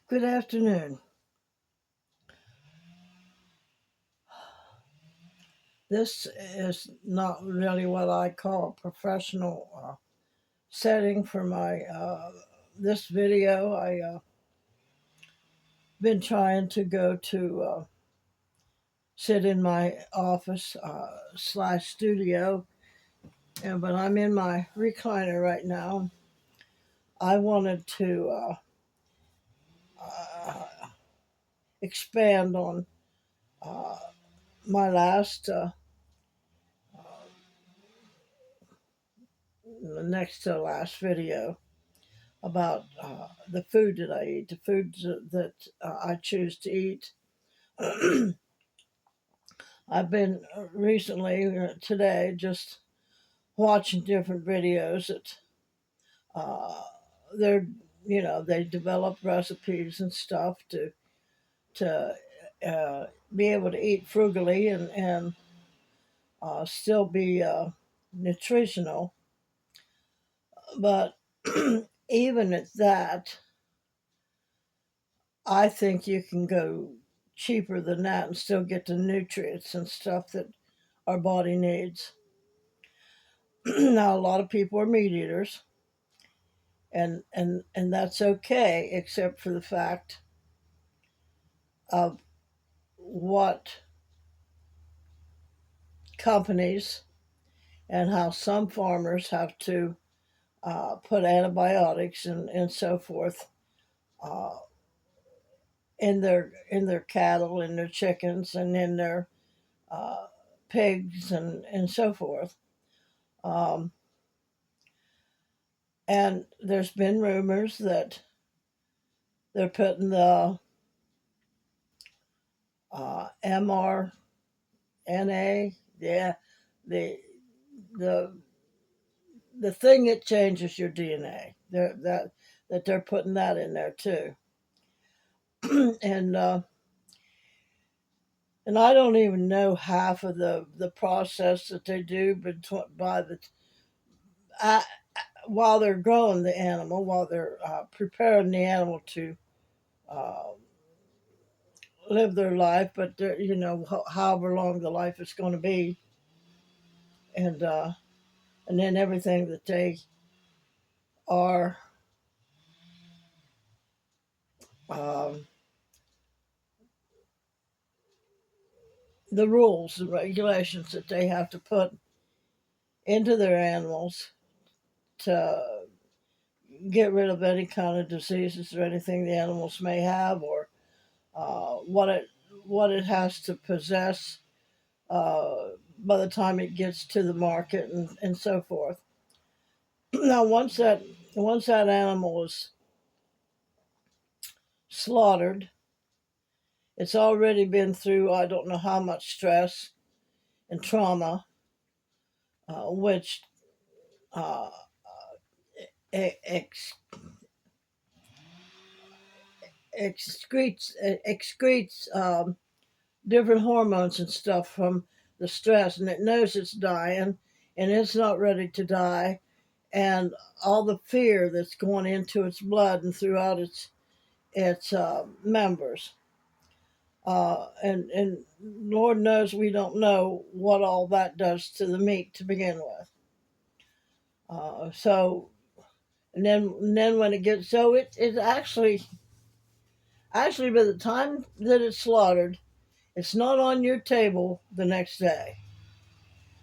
Good afternoon. This is not really what I call a professional setting for my this video. I been trying to go to sit in my office slash studio, but I'm in my recliner right now. I wanted to uh, expand on uh, my last the next to last video about the food that I eat, the foods that I choose to eat. I've been recently, today, just watching different videos that uh, they're, they develop recipes and stuff to be able to eat frugally and still be nutritional. But even at that, I think you can go cheaper than that and still get the nutrients and stuff that our body needs. Now, a lot of people are meat eaters, and that's okay, except for the fact of what companies and how some farmers have to put antibiotics and so forth uh, in their cattle, in their chickens, and in their uh, pigs and so forth. Um, and there's been rumors that they're putting the mRNA, yeah, the the the thing that changes your DNA. They're putting that in there too, and and I don't even know half of the process that they do, by the I, while they're growing the animal, while they're preparing the animal to uh, live their life, but however long the life is going to be, and uh, and then everything that they are um, the rules, the regulations that they have to put into their animals to get rid of any kind of diseases or anything the animals may have, or what it has to possess uh, by the time it gets to the market and so forth. Now, once that animal is slaughtered, it's already been through I don't know how much stress and trauma, which uh, ex- excretes different hormones and stuff from the stress, and it knows it's dying, and it's not ready to die, and all the fear that's going into its blood and throughout its members. And Lord knows we don't know what all that does to the meat to begin with. So and then when it gets so it actually by the time that it's slaughtered, it's not on your table the next day.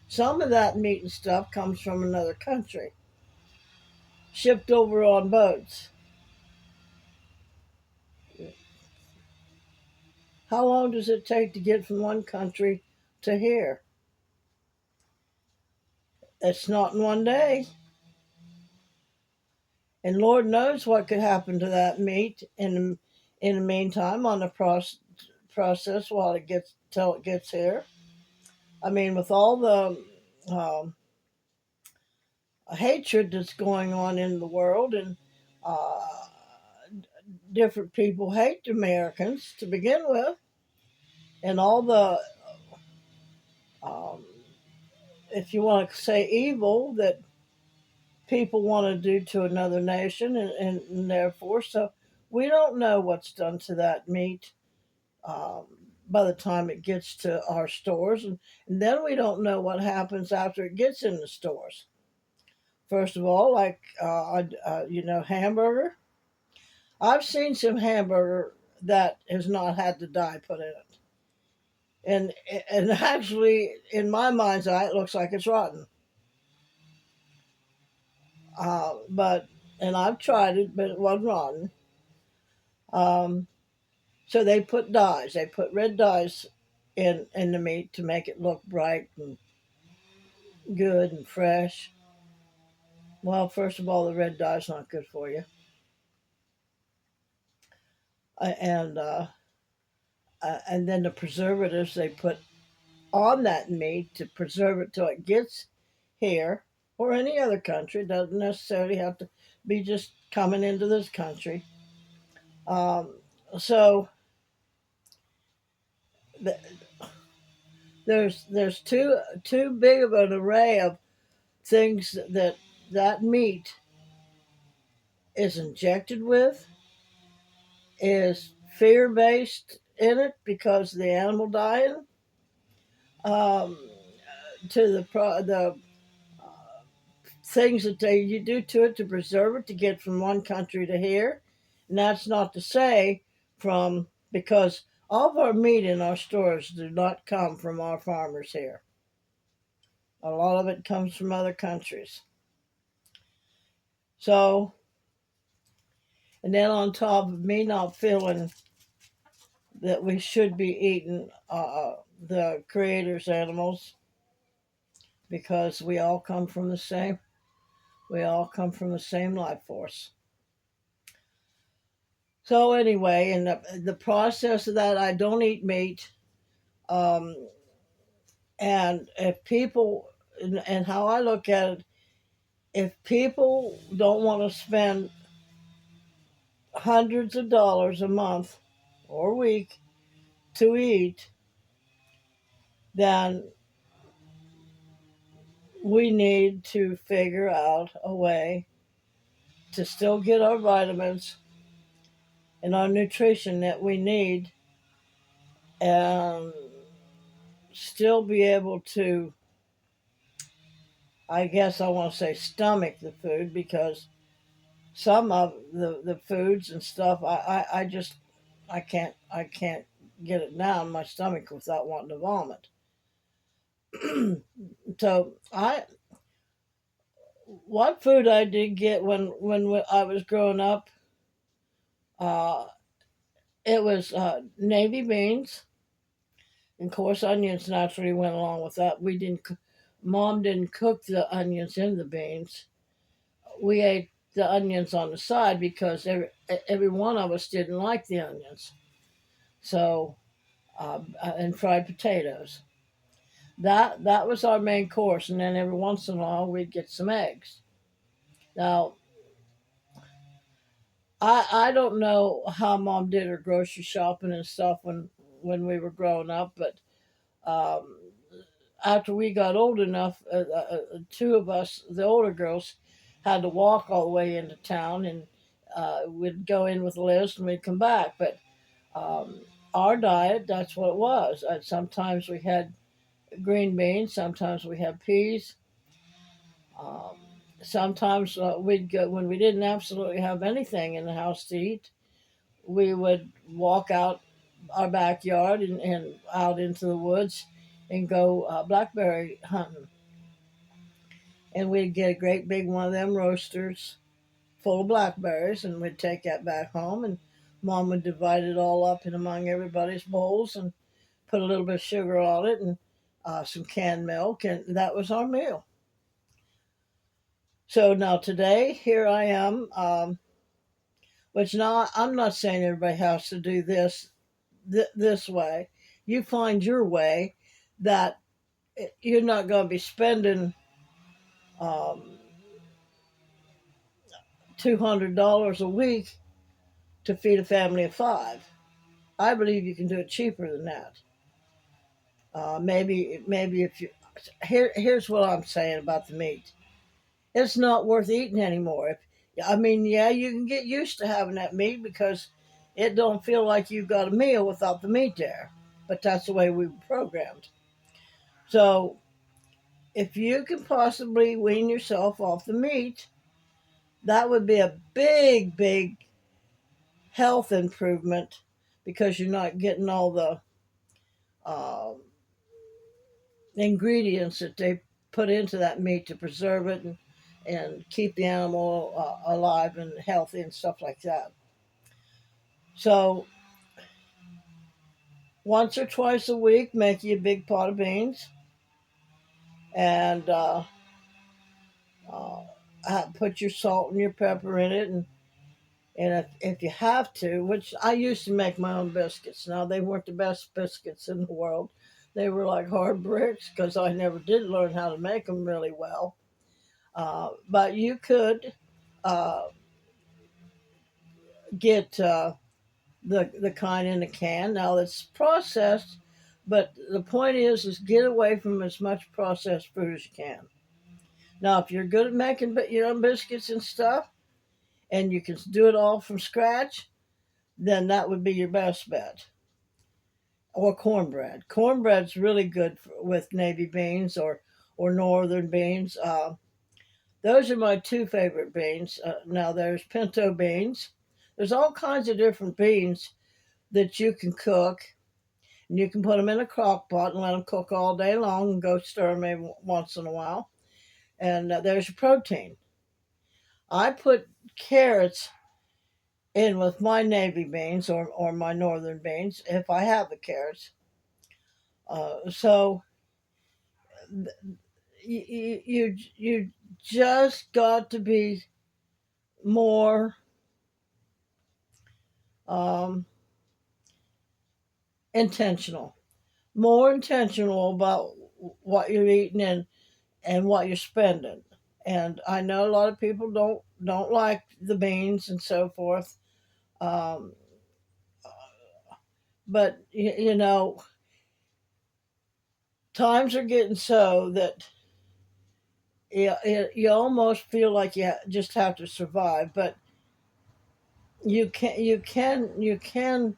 Some of that meat and stuff comes from another country, shipped over on boats. How long does it take to get from one country to here? It's not in one day. And Lord knows what could happen to that meat in the meantime on the process while it gets till it gets here. I mean, with all the um, hatred that's going on in the world, and uh, different people hate Americans to begin with, and all the um, if you want to say evil that people want to do to another nation, and therefore, so We don't know what's done to that meat um, by the time it gets to our stores, and then we don't know what happens after it gets in the stores. First of all, like hamburger. I've seen some hamburger that has not had the dye put in it, and actually, in my mind's eye, it looks like it's rotten. But and I've tried it, but it wasn't rotten. Um, so they put dyes. They put red dyes in the meat to make it look bright and good and fresh. Well, first of all, the red dye's not good for you, and and then the preservatives they put on that meat to preserve it till it gets here or any other country. It doesn't necessarily have to be just coming into this country. Um, so th- there's too big of an array of things that meat is injected with, is fear based in it because of the animal dying, um, to the things that you do to it to preserve it to get from one country to here. And that's not to say from because all of our meat in our stores do not come from our farmers here. A lot of it comes from other countries. So, and then on top of me not feeling that we should be eating the creator's animals because we all come from the same life force. So anyway, in the process of that, I don't eat meat. Um, and if people, and how I look at it, if people don't want to spend hundreds of dollars a month or week to eat, then we need to figure out a way to still get our vitamins and our nutrition that we need and still be able to, I guess I want to say, stomach the food because some of the foods and stuff I just I can't get it down my stomach without wanting to vomit. So I what food I did get when I was growing up, uh, it was navy beans, and of course onions naturally went along with that. We didn't, Mom didn't cook the onions in the beans. We ate the onions on the side because every one of us didn't like the onions. So and fried potatoes. That was our main course, and then every once in a while we'd get some eggs. Now I don't know how Mom did her grocery shopping and stuff when we were growing up, but um, after we got old enough, two of us, the older girls, had to walk all the way into town, and we'd go in with a list and we'd come back. But um, our diet, that's what it was. Sometimes we had green beans, sometimes we had peas. Um, Sometimes we'd go when we didn't absolutely have anything in the house to eat. We would walk out our backyard and out into the woods and go blackberry hunting. And we'd get a great big one of them roasters full of blackberries, and we'd take that back home. And Mom would divide it all up in among everybody's bowls and put a little bit of sugar on it and some canned milk, and that was our meal. So now today, here I am. Which now I'm not saying everybody has to do this way. You find your way that you're not going to be spending um, $200 a week to feed a family of five. I believe you can do it cheaper than that. Maybe if you here's what I'm saying about the meat. It's not worth eating anymore. I mean, yeah, you can get used to having that meat because it don't feel like you got a meal without the meat there. But that's the way we were programmed. So if you can possibly wean yourself off the meat, that would be a big, big health improvement because you're not getting all the uh, ingredients that they put into that meat to preserve it and keep the animal alive and healthy and stuff like that. So once or twice a week, make you a big pot of beans and uh, put your salt and your pepper in it. And if you have to, which I used to make my own biscuits. Now, they weren't the best biscuits in the world. They were like hard bricks because I never did learn how to make them really well. But you could uh, get the kind in a can. Now, it's processed, but the point is get away from as much processed food as you can. Now, if you're good at making your own biscuits and stuff, and you can do it all from scratch, then that would be your best bet. Or cornbread. Cornbread's really good with navy beans or northern beans. Those are my two favorite beans. Now there's pinto beans. There's all kinds of different beans that you can cook, and you can put them in a crock pot and let them cook all day long and go stir them maybe once in a while. And there's your protein. I put carrots in with my navy beans or my northern beans if I have the carrots. So you just got to be more um, intentional, more intentional about what you're eating and what you're spending. And I know a lot of people don't like the beans and so forth, um, but you know times are getting so that you almost feel like you just have to survive, but you can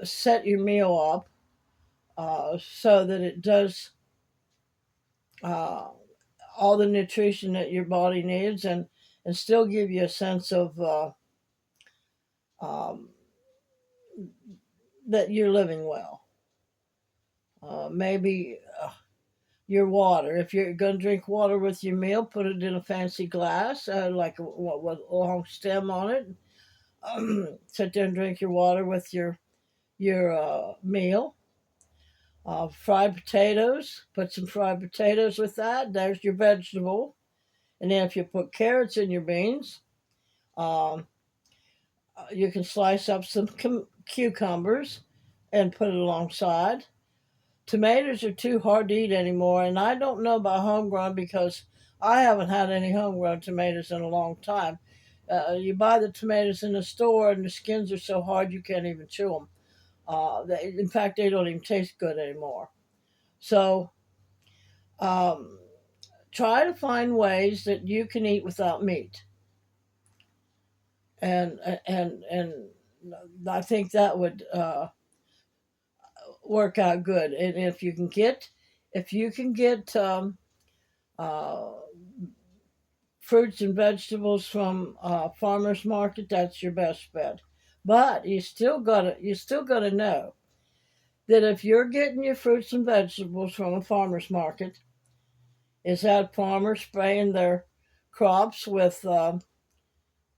set your meal up so that it does uh, all the nutrition that your body needs and still give you a sense of um, that you're living well. Maybe your water. If you're going to drink water with your meal, put it in a fancy glass, like with a long stem on it. Sit there and drink your water with your meal. Fried potatoes. Put some fried potatoes with that. There's your vegetable. And then if you put carrots in your beans, um, you can slice up some cucumbers and put it alongside. Tomatoes are too hard to eat anymore, and I don't know about homegrown because I haven't had any homegrown tomatoes in a long time. You buy the tomatoes in the store, and the skins are so hard you can't even chew them. In fact, they don't even taste good anymore. So, um, try to find ways that you can eat without meat, and I think that would work out good. And if you can get uh, fruits and vegetables from farmers market, that's your best bet. But you still gotta know that if you're getting your fruits and vegetables from a farmer's market, is that farmer spraying their crops with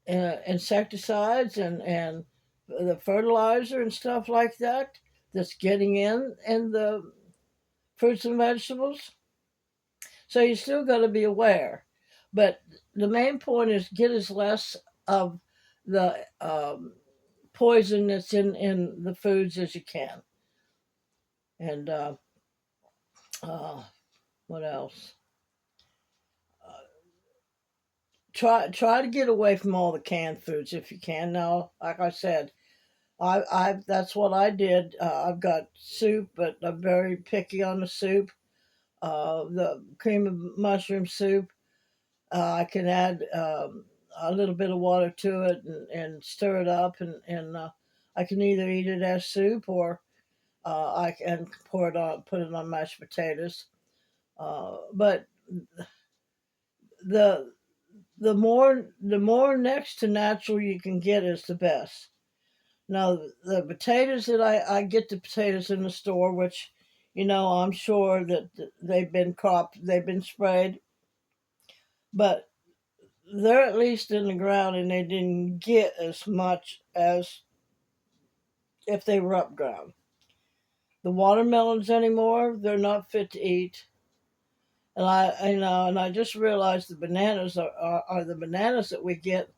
insecticides and the fertilizer and stuff like that that's getting in the fruits and vegetables? So you still got to be aware. But the main point is get as less of the poison that's in the foods as you can. And uh, what else? Uh, try to get away from all the canned foods if you can. Now, like I said, I that's what I did. I've got soup, but I'm very picky on the soup. The cream of mushroom soup. I can add a little bit of water to it and stir it up, and I can either eat it as soup or I can put it on mashed potatoes. But the the more next to natural you can get is the best. Now the potatoes that I get the potatoes in the store, which I'm sure that they've been cropped, they've been sprayed, but they're at least in the ground and they didn't get as much as if they were up ground. The watermelons anymore, they're not fit to eat. And I just realized the bananas are the bananas that we get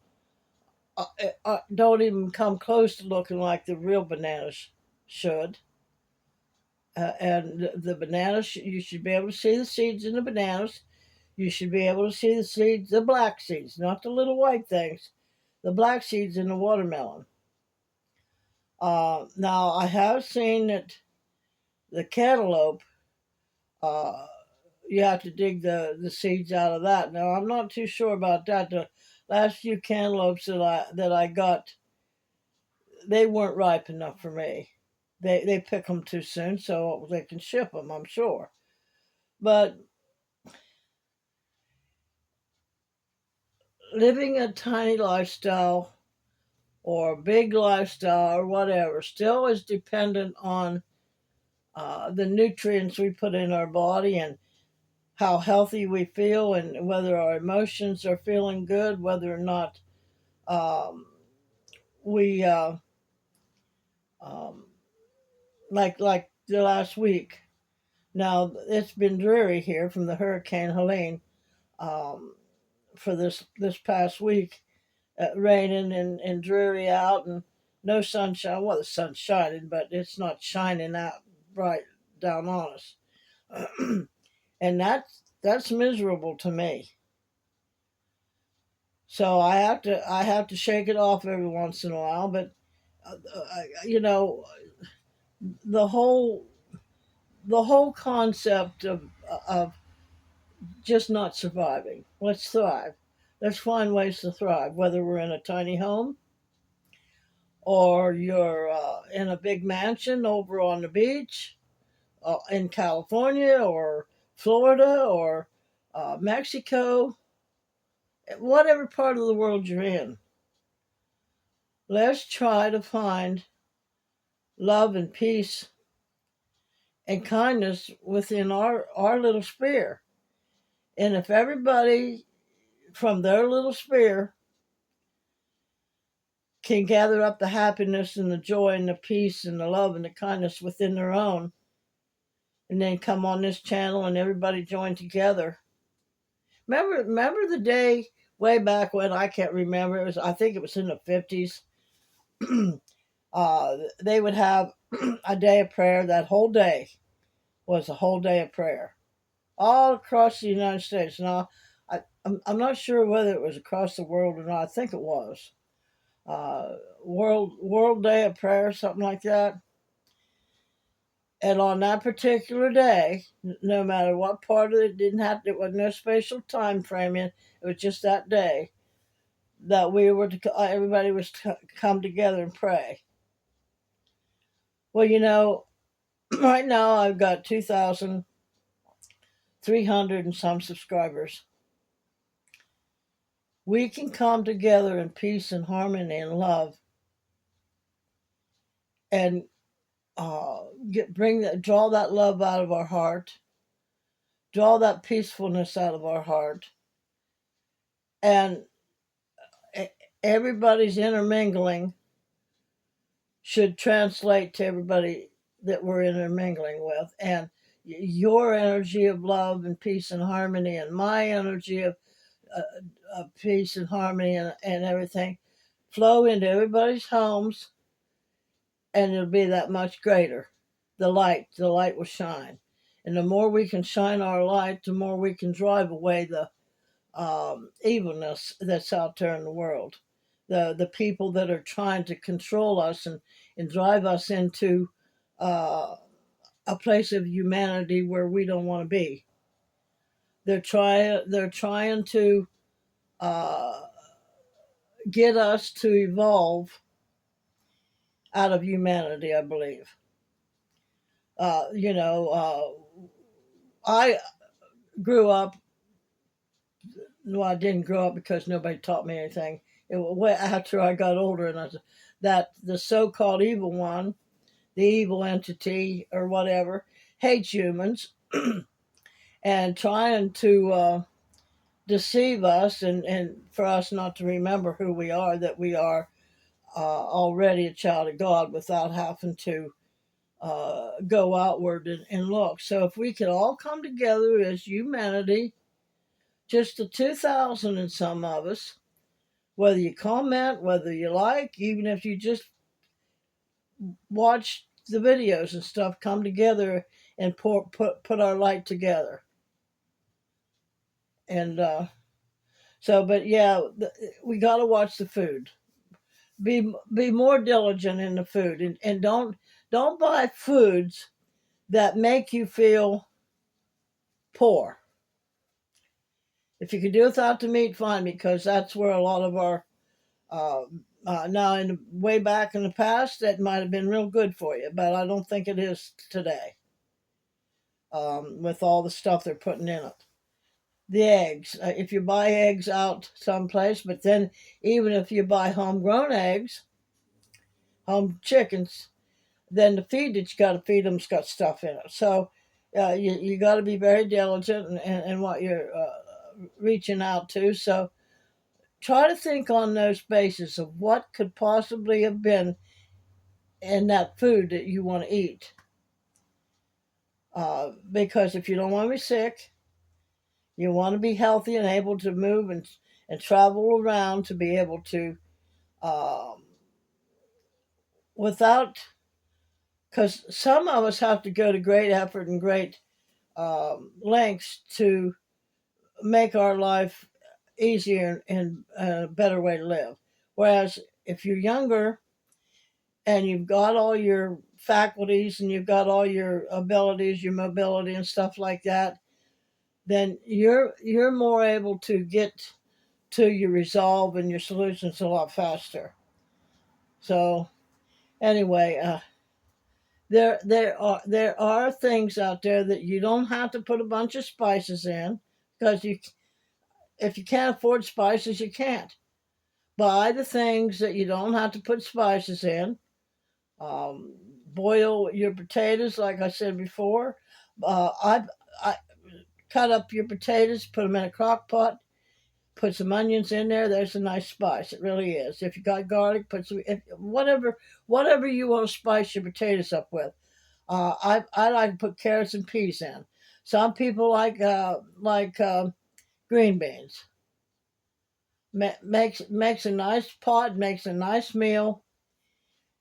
don't even come close to looking like the real bananas should. And the bananas, you should be able to see the seeds in the bananas. You should be able to see the seeds, the black seeds, not the little white things, the black seeds in the watermelon. Now, I have seen that the cantaloupe, uh, you have to dig the seeds out of that. Now, I'm not too sure about that. The last few cantaloupes that I got, they weren't ripe enough for me. They pick them too soon, so they can ship them, I'm sure. But living a tiny lifestyle or a big lifestyle or whatever still is dependent on the nutrients we put in our body and how healthy we feel and whether our emotions are feeling good, whether or not um, we um, like the last week. Now it's been dreary here from the Hurricane Helene um, for this past week, raining and dreary out and no sunshine. Well, the sun's shining, but it's not shining out bright down on us, and that's miserable to me. So I have to shake it off every once in a while. But you know the whole the whole concept of just not surviving. Let's thrive. Let's find ways to thrive, whether we're in a tiny home or you're in a big mansion over on the beach in California or Florida or Mexico, whatever part of the world you're in. Let's try to find love and peace and kindness within our little sphere. And if everybody from their little sphere can gather up the happiness and the joy and the peace and the love and the kindness within their own, and then come on this channel and everybody join together. Remember the day way back when, I can't remember. I think it was in the 50s. They would have a day of prayer. That whole day was a whole day of prayer all across the United States. Now, I'm not sure whether it was across the world or not. I think it was World Day of Prayer, something like that. And on that particular day, no matter what part of it, it was no special time frame in. It was just that day that everybody was to come together and pray. Well, right now I've got 2,300 and some subscribers. We can come together in peace and harmony and love, and draw that love out of our heart, draw that peacefulness out of our heart, and everybody's intermingling should translate to everybody that we're intermingling with. And your energy of love and peace and harmony, and my energy of peace and harmony and everything flow into everybody's homes, and it'll be that much greater. The light will shine. And the more we can shine our light, the more we can drive away the evilness that's out there in the world. The people that are trying to control us and drive us into uh, a place of humanity where we don't want to be. They're trying to uh, get us to evolve out of humanity, I believe. You know, I grew up, well, I didn't grow up because nobody taught me anything. It was way after I got older, and that the so called evil one, the evil entity or whatever, hates humans and trying to deceive us and for us not to remember who we are, that we are already a child of God without having to go outward and look. So if we could all come together as humanity, just the 2,000 and some of us, whether you comment, whether you like, even if you just watch the videos and stuff, come together and put our light together. And but yeah, we got to watch the food. Be more diligent in the food, and don't buy foods that make you feel poor. If you could do without the meat, fine, because that's where a lot of our uh, now in the, way back in the past that might have been real good for you, but I don't think it is today with all the stuff they're putting in it. The eggs, if you buy eggs out someplace, but then even if you buy homegrown eggs, home chickens, then the feed that you got to feed them's got stuff in it. So you got to be very diligent in what you're reaching out to. So try to think on those bases of what could possibly have been in that food that you want to eat. Because if you don't want to be sick, you want to be healthy and able to move and travel around to be able to, um, without, because some of us have to go to great effort and great lengths to make our life easier and a better way to live. Whereas if you're younger and you've got all your faculties and you've got all your abilities, your mobility and stuff like that, then you're more able to get to your resolve and your solutions a lot faster. So anyway, there are things out there that you don't have to put a bunch of spices in, because you, if you can't afford spices, you can't buy the things that you don't have to put spices in. Um, Boil your potatoes, like I said before. I cut up your potatoes, put them in a crock pot, put some onions in there. There's a nice spice. It really is. If you got garlic, put some whatever you want to spice your potatoes up with. I like to put carrots and peas in. Some people like green beans. Makes a nice pot, makes a nice meal,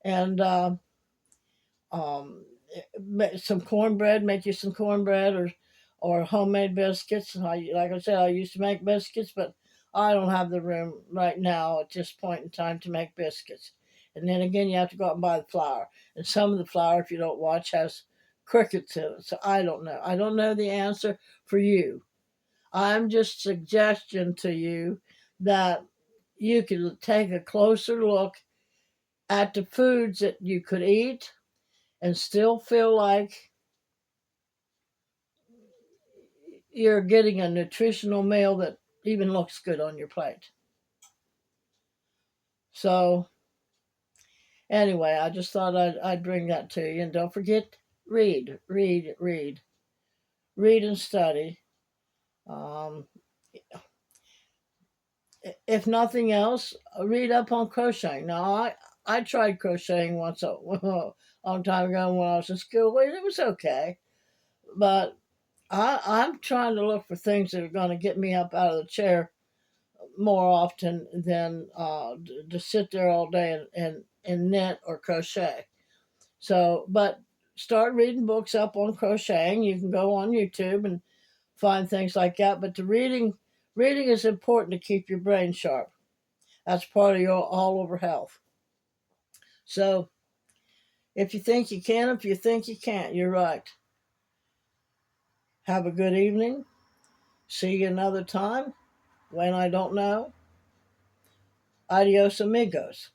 and um, some cornbread. Make you some cornbread or homemade biscuits. Like I said, I used to make biscuits, but I don't have the room right now at this point in time to make biscuits. And then again, you have to go out and buy the flour. And some of the flour, if you don't watch, has crickets in it. So I don't know. I don't know the answer for you. I'm just suggesting to you that you could take a closer look at the foods that you could eat and still feel like you're getting a nutritional meal that even looks good on your plate. So, anyway, I just thought I'd bring that to you. And don't forget, read and study. Um, if nothing else, read up on crocheting. Now, I tried crocheting once a long time ago when I was in school, and it was okay. But I'm trying to look for things that are going to get me up out of the chair more often than to sit there all day and knit or crochet. So, but start reading books up on crocheting. You can go on YouTube and find things like that. But the reading is important to keep your brain sharp. That's part of your all over health. So, if you think you can, if you think you can't, you're right. Have a good evening. See you another time when I don't know. Adios amigos.